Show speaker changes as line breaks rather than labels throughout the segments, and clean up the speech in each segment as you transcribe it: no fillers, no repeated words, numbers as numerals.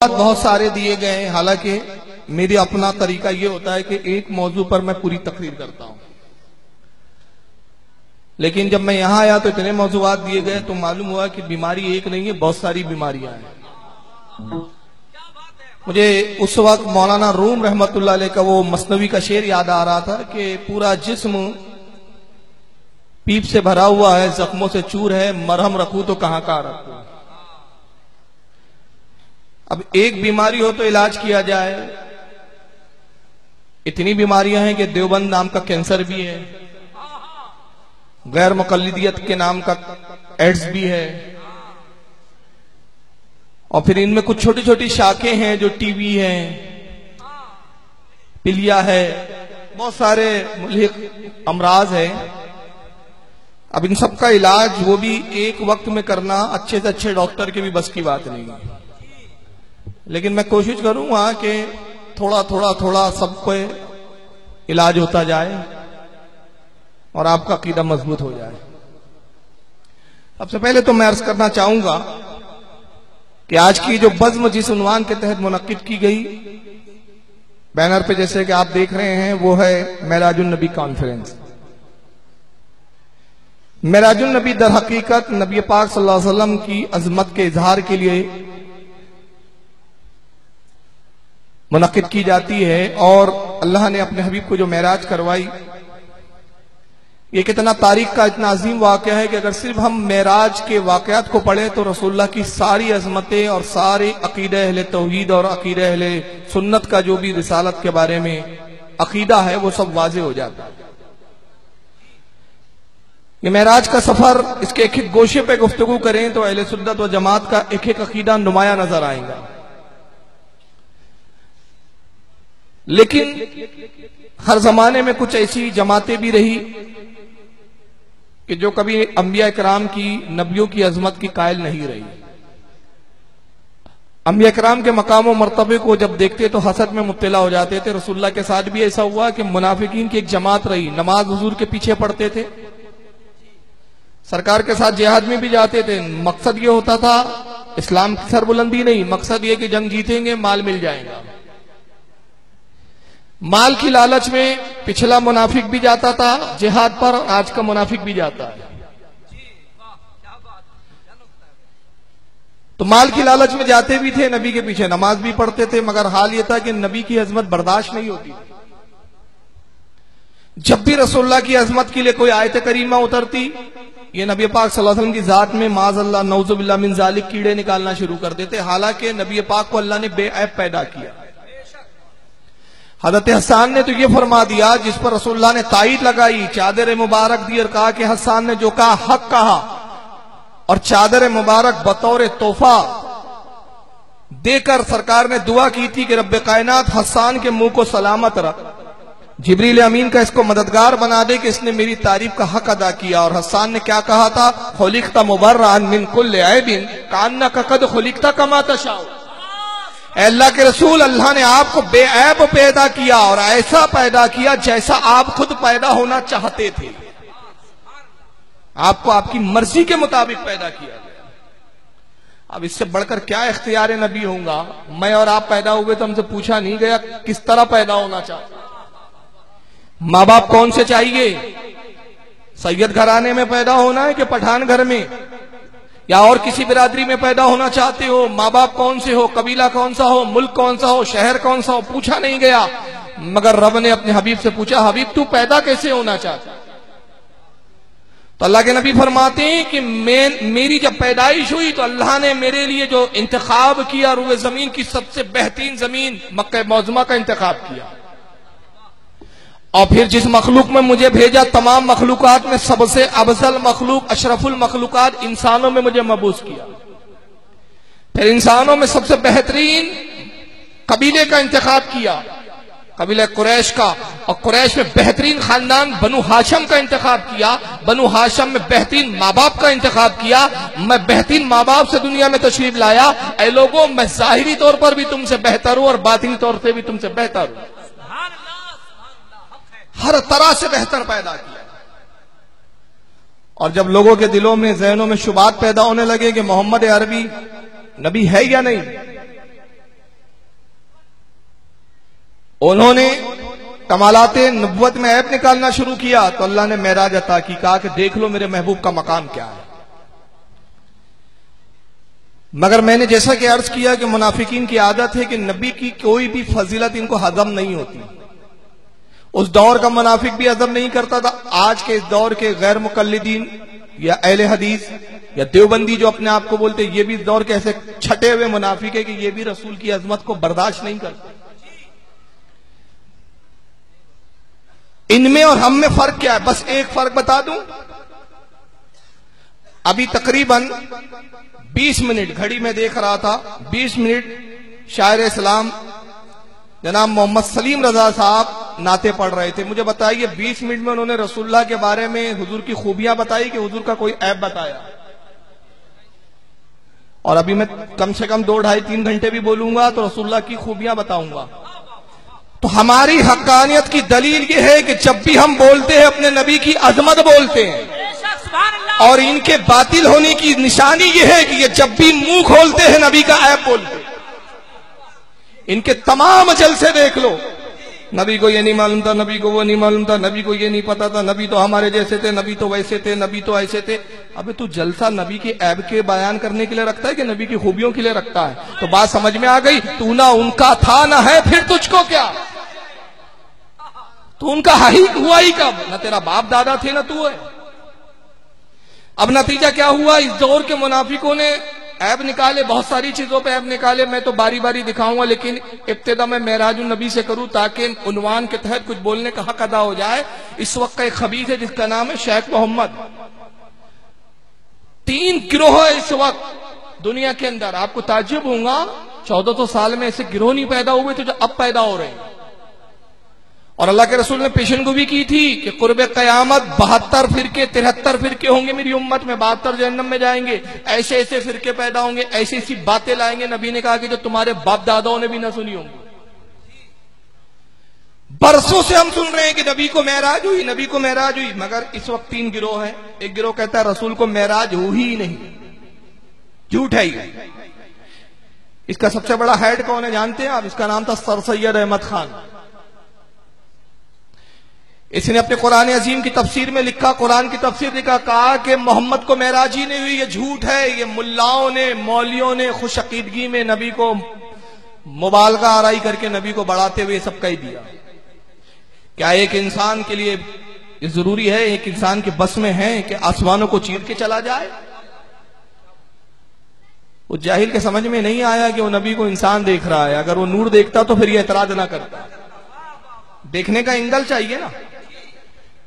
بہت سارے دیے گئے ہیں، حالانکہ میری اپنا طریقہ یہ ہوتا ہے کہ ایک موضوع پر میں پوری تقریر کرتا ہوں، لیکن جب میں یہاں آیا تو اتنے موضوعات دیے گئے تو معلوم ہوا کہ بیماری ایک نہیں ہے، بہت ساری بیماریاں ہیں۔ مجھے اس وقت مولانا روم رحمت اللہ علیہ کا وہ مثنوی کا شعر یاد آ رہا تھا کہ پورا جسم پیپ سے بھرا ہوا ہے، زخموں سے چور ہے، مرہم رکھوں تو کہاں کا رکھوں۔ اب ایک بیماری ہو تو علاج کیا جائے، اتنی بیماریاں ہیں کہ دیوبند نام کا کینسر بھی ہے، غیر مقلدیت کے نام کا ایڈز بھی ہے، اور پھر ان میں کچھ چھوٹی چھوٹی شاخیں ہیں جو ٹی وی ہے، پلیا ہے، بہت سارے ملحق امراض ہیں۔ اب ان سب کا علاج وہ بھی ایک وقت میں کرنا اچھے سے اچھے ڈاکٹر کے بھی بس کی بات نہیں ہے، لیکن میں کوشش کروں گا کہ تھوڑا تھوڑا تھوڑا سب کو علاج ہوتا جائے اور آپ کا عقیدہ مضبوط ہو جائے۔ سب سے پہلے تو میں عرض کرنا چاہوں گا کہ آج کی جو بزم جس عنوان کے تحت منعقد کی گئی، بینر پہ جیسے کہ آپ دیکھ رہے ہیں، وہ ہے معراج النبی کانفرنس۔ معراج النبی در حقیقت نبی پاک صلی اللہ علیہ وسلم کی عظمت کے اظہار کے لیے منعقد کی جاتی ہے، اور اللہ نے اپنے حبیب کو جو معراج کروائی، یہ کتنا تاریخ کا اتنا عظیم واقعہ ہے کہ اگر صرف ہم معراج کے واقعات کو پڑھیں تو رسول اللہ کی ساری عظمتیں اور سارے عقیدہ اہل توحید اور عقیدہ اہل سنت کا جو بھی رسالت کے بارے میں عقیدہ ہے وہ سب واضح ہو جاتا ہے۔ یہ معراج کا سفر، اس کے ایک ایک گوشے پہ گفتگو کریں تو اہل سنت و جماعت کا ایک ایک عقیدہ نمایاں نظر آئے گا، لیکن ہر زمانے میں کچھ ایسی جماعتیں بھی رہی کہ جو کبھی انبیاء کرام کی، نبیوں کی عظمت کی قائل نہیں رہی۔ انبیاء کرام کے مقام و مرتبے کو جب دیکھتے تو حسد میں مبتلا ہو جاتے تھے۔ رسول اللہ کے ساتھ بھی ایسا ہوا کہ منافقین کی ایک جماعت رہی، نماز حضور کے پیچھے پڑھتے تھے، سرکار کے ساتھ جہاد میں بھی جاتے تھے، مقصد یہ ہوتا تھا اسلام کی سربلندی نہیں، مقصد یہ کہ جنگ جیتیں گے، مال مل جائے گا۔ مال کی لالچ میں پچھلا منافق بھی جاتا تھا جہاد پر، آج کا منافق بھی جاتا ہے۔ تو مال کی لالچ میں جاتے بھی تھے، نبی کے پیچھے نماز بھی پڑھتے تھے، مگر حال یہ تھا کہ نبی کی عظمت برداشت نہیں ہوتی۔ جب بھی رسول اللہ کی عظمت کے لیے کوئی آیت کریمہ اترتی، یہ نبی پاک صلی اللہ علیہ وسلم کی ذات میں معاذ اللہ نعوذ باللہ من ذالک کیڑے نکالنا شروع کر دیتے، حالانکہ نبی پاک کو اللہ نے بے عیب پیدا کیا۔ حضرت حسان نے تو یہ فرما دیا، جس پر رسول اللہ نے تائید لگائی، چادر مبارک دی اور کہا کہ حسان نے جو کہا حق کہا، اور چادر مبارک بطور تحفہ دے کر سرکار نے دعا کی تھی کہ رب کائنات حسان کے منہ کو سلامت رکھ، جبریل امین کا اس کو مددگار بنا دے کہ اس نے میری تعریف کا حق ادا کیا۔ اور حسان نے کیا کہا تھا؟ خلقت مبرئا من کل عیب کانک قد خلقت کما تشاء۔ اے اللہ کے رسول، اللہ نے آپ کو بے عیب پیدا کیا اور ایسا پیدا کیا جیسا آپ خود پیدا ہونا چاہتے تھے، آپ کو آپ کی مرضی کے مطابق پیدا کیا گیا۔ اب اس سے بڑھ کر کیا اختیار نبی ہوں گا؟ میں اور آپ پیدا ہوئے تو ہم سے پوچھا نہیں گیا کس طرح پیدا ہونا چاہتے۔ ماں باپ کون سے چاہیے؟ سید گھرانے میں پیدا ہونا ہے کہ پٹھان گھر میں، یا اور کسی برادری میں پیدا ہونا چاہتے ہو؟ ماں باپ کون سے ہو، قبیلہ کون سا ہو، ملک کون سا ہو، شہر کون سا ہو، پوچھا نہیں گیا، مگر رب نے اپنے حبیب سے پوچھا، حبیب تو پیدا کیسے ہونا چاہتا؟ تو اللہ کے نبی فرماتے ہیں کہ میری جب پیدائش ہوئی تو اللہ نے میرے لیے جو انتخاب کیا، روئے زمین کی سب سے بہترین زمین مکہ معظمہ کا انتخاب کیا، اور پھر جس مخلوق میں مجھے بھیجا، تمام مخلوقات میں سب سے افضل مخلوق، اشرف المخلوقات انسانوں میں مجھے مبعوث کیا۔ پھر انسانوں میں سب سے بہترین قبیلے کا انتخاب کیا، قبیلہ قریش کا، اور قریش میں بہترین خاندان بنو ہاشم کا انتخاب کیا، بنو ہاشم میں بہترین ماں باپ کا انتخاب کیا۔ میں بہترین ماں باپ سے دنیا میں تشریف لایا۔ اے لوگوں، میں ظاہری طور پر بھی تم سے بہتر ہوں اور باطنی طور سے بھی تم سے بہتر ہوں، ہر طرح سے بہتر پیدا کیا۔ اور جب لوگوں کے دلوں میں، ذہنوں میں شبہات پیدا ہونے لگے کہ محمد عربی نبی ہے یا نہیں، انہوں نے کمالات نبوت میں عیب نکالنا شروع کیا تو اللہ نے معراج عطا کی، کہا کہ دیکھ لو میرے محبوب کا مقام کیا ہے۔ مگر میں نے جیسا کہ عرض کیا کہ منافقین کی عادت ہے کہ نبی کی کوئی بھی فضیلت ان کو ہضم نہیں ہوتی۔ اس دور کا منافق بھی ہضم نہیں کرتا تھا، آج کے اس دور کے غیر مقلدین یا اہل حدیث یا دیوبندی جو اپنے آپ کو بولتے یہ بھی اس دور کے ایسے چھٹے ہوئے منافق ہے کہ یہ بھی رسول کی عظمت کو برداشت نہیں کرتے۔ ان میں اور ہم میں فرق کیا ہے؟ بس ایک فرق بتا دوں، ابھی تقریباً 20 منٹ گھڑی میں دیکھ رہا تھا، 20 منٹ شاعر اسلام جناب محمد سلیم رضا صاحب نعتیں پڑھ رہے تھے۔ مجھے بتائیے 20 منٹ میں انہوں نے رسول اللہ کے بارے میں حضور کی خوبیاں بتائی کہ حضور کا کوئی عیب بتایا؟ اور ابھی میں کم سے کم 2 ڈھائی 3 گھنٹے بھی بولوں گا تو رسول اللہ کی خوبیاں بتاؤں گا۔ تو ہماری حقانیت کی دلیل یہ ہے کہ جب بھی ہم بولتے ہیں اپنے نبی کی عظمت بولتے ہیں، اور ان کے باطل ہونے کی نشانی یہ ہے کہ یہ جب بھی منہ کھولتے ہیں نبی کا عیب بولتے ہیں۔ ان کے تمام جلسے دیکھ لو، نبی کو یہ نہیں معلوم تھا، نبی کو وہ نہیں معلوم تھا، نبی کو یہ نہیں پتا تھا، نبی تو ہمارے جیسے تھے، نبی تو ویسے تھے، نبی تو ایسے تھے۔ ابے تو جلسہ نبی کے عیب کے بیان کرنے کے لیے رکھتا ہے کہ نبی کی خوبیوں کے لیے رکھتا ہے؟ تو بات سمجھ میں آ گئی؟ تو نہ ان کا تھا نہ ہے، پھر تجھ کو کیا؟ تو ان کا ہوا ہی کب؟ نہ تیرا باپ دادا تھے نہ تو ہے۔ اب نتیجہ کیا ہوا؟ اس دور کے منافقوں نے عیب نکالے، بہت ساری چیزوں پہ عیب نکالے، میں تو باری باری دکھاؤں گا، لیکن ابتدا میں معراج النبی سے کروں تاکہ عنوان کے تحت کچھ بولنے کا حق ادا ہو جائے۔ اس وقت کا ایک خبیث ہے جس کا نام ہے شیخ محمد۔ 3 گروہ ہے اس وقت دنیا کے اندر، آپ کو تعجب ہوں گا 1400 سال میں ایسے گروہ نہیں پیدا ہوئے تھے جو اب پیدا ہو رہے ہیں۔ اور اللہ کے رسول نے پیشن گوئی کی تھی کہ قرب قیامت 72 فرقے 73 فرقے ہوں گے میری امت میں، 72 جہنم میں جائیں گے، ایسے ایسے فرقے پیدا ہوں گے، ایسی ایسی باتیں لائیں گے، نبی نے کہا کہ جو تمہارے باپ داداؤں نے بھی نہ سنی ہوں گی۔ برسوں سے ہم سن رہے ہیں کہ نبی کو معراج ہوئی، نبی کو معراج ہوئی، مگر اس وقت 3 گروہ ہیں۔ ایک گروہ کہتا ہے رسول کو معراج ہوئی ہی نہیں، جھوٹ ہے ہی۔ اس کا سب سے بڑا ہیڈ کون ہے جانتے ہیں آپ؟ اس کا نام تھا سر سید احمد خان۔ اس نے اپنے قرآن عظیم کی تفسیر میں لکھا، قرآن کی تفسیر لکھا، کہا کہ محمد کو معراج ہی نہیں ہوئی، یہ جھوٹ ہے، یہ ملاؤں نے مولیوں نے خوش عقیدگی میں نبی کو مبالغہ آرائی کر کے نبی کو بڑھاتے ہوئے سب کہہ دیا۔ کیا ایک انسان کے لیے یہ ضروری ہے، ایک انسان کے بس میں ہے کہ آسمانوں کو چیر کے چلا جائے؟ وہ جاہل کے سمجھ میں نہیں آیا کہ وہ نبی کو انسان دیکھ رہا ہے، اگر وہ نور دیکھتا تو پھر یہ اعتراض نہ کرتا۔ دیکھنے کا اینگل چاہیے نا،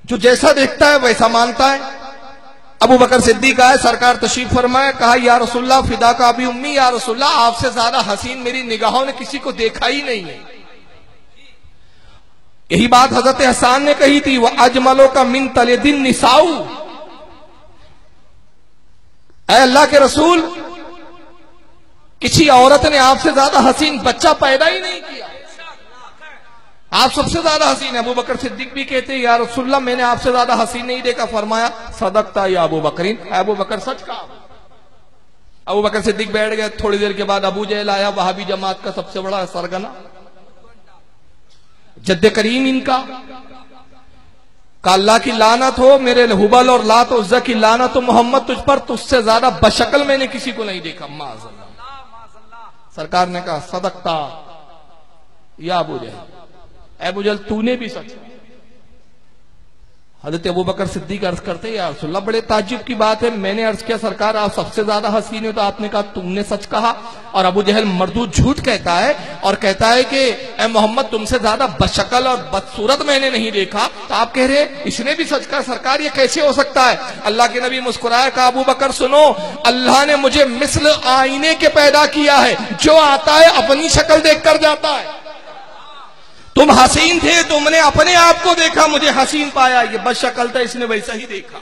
جو جیسا دیکھتا ہے ویسا مانتا ہے۔ ابو بکر صدیق آئے، سرکار تشریف فرمائے، کہا یا رسول اللہ فدا کا ابی امی، یا رسول اللہ آپ سے زیادہ حسین میری نگاہوں نے کسی کو دیکھا ہی نہیں ہے۔ یہی بات حضرت حسان نے کہی تھی، وہ اجملوں کا من تل دن نساؤ، اے اللہ کے رسول کسی عورت نے آپ سے زیادہ حسین بچہ پیدا ہی نہیں کیا، آپ سب سے زیادہ حسین ہیں۔ ابو بکر صدیق بھی کہتے ہیں یا رسول اللہ میں نے آپ سے زیادہ حسین نہیں دیکھا۔ فرمایا صدقتا یا ابو بکرین، ابو بکر سچ کہا۔ ابو بکر صدیق بیٹھ گئے، تھوڑی دیر کے بعد ابو جہل آیا، وہابی جماعت کا سب سے بڑا سرگنا، جد کریم ان کا، کہ اللہ کی لعنت ہو، میرے حبل اور لات و عزا کی لعنت ہو محمد تجھ پر، تجھ سے زیادہ بشکل میں نے کسی کو نہیں دیکھا۔ معاذ اللہ۔ سرکار نے کہا صدقتا یا ابو جہل، اے ابو جہل تو نے بھی سچ۔ حضرت ابو بکر صدیق عرض کرتے یا رسول اللہ بڑے تعجب کی بات ہے، میں نے عرض کیا سرکار آپ سب سے زیادہ حسین ہو، تو آپ نے کہا تم نے سچ کہا۔ اور ابو جہل مردود جھوٹ کہتا ہے اور کہتا ہے کہ اے محمد تم سے زیادہ بدشکل اور بدصورت میں نے نہیں دیکھا۔ تو آپ کہہ رہے اس نے بھی سچ کہا، سرکار یہ کیسے ہو سکتا ہے؟ اللہ کے نبی مسکرایا، کہا ابو بکر سنو، اللہ نے مجھے مثل آئینے کے پیدا کیا ہے، جو آتا ہے اپنی شکل دیکھ کر جاتا ہے۔ تم حسین تھے، تم نے اپنے آپ کو دیکھا، مجھے حسین پایا، یہ بد شکل تھا، اس نے ویسا ہی دیکھا۔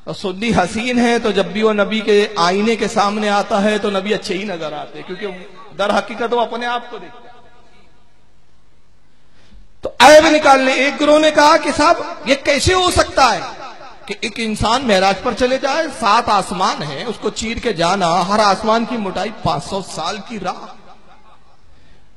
اور سنی حسین ہے تو جب بھی وہ نبی کے آئینے کے سامنے آتا ہے تو نبی اچھے ہی نظر آتے، کیونکہ در حقیقت وہ اپنے آپ کو دیکھتے۔ تو عیب نکالنے ایک گروہ نے کہا کہ صاحب یہ کیسے ہو سکتا ہے کہ ایک انسان معراج پر چلے جائے، 7 آسمان ہیں، اس کو چیر کے جانا، ہر آسمان کی موٹائی 500 سال کی راہ،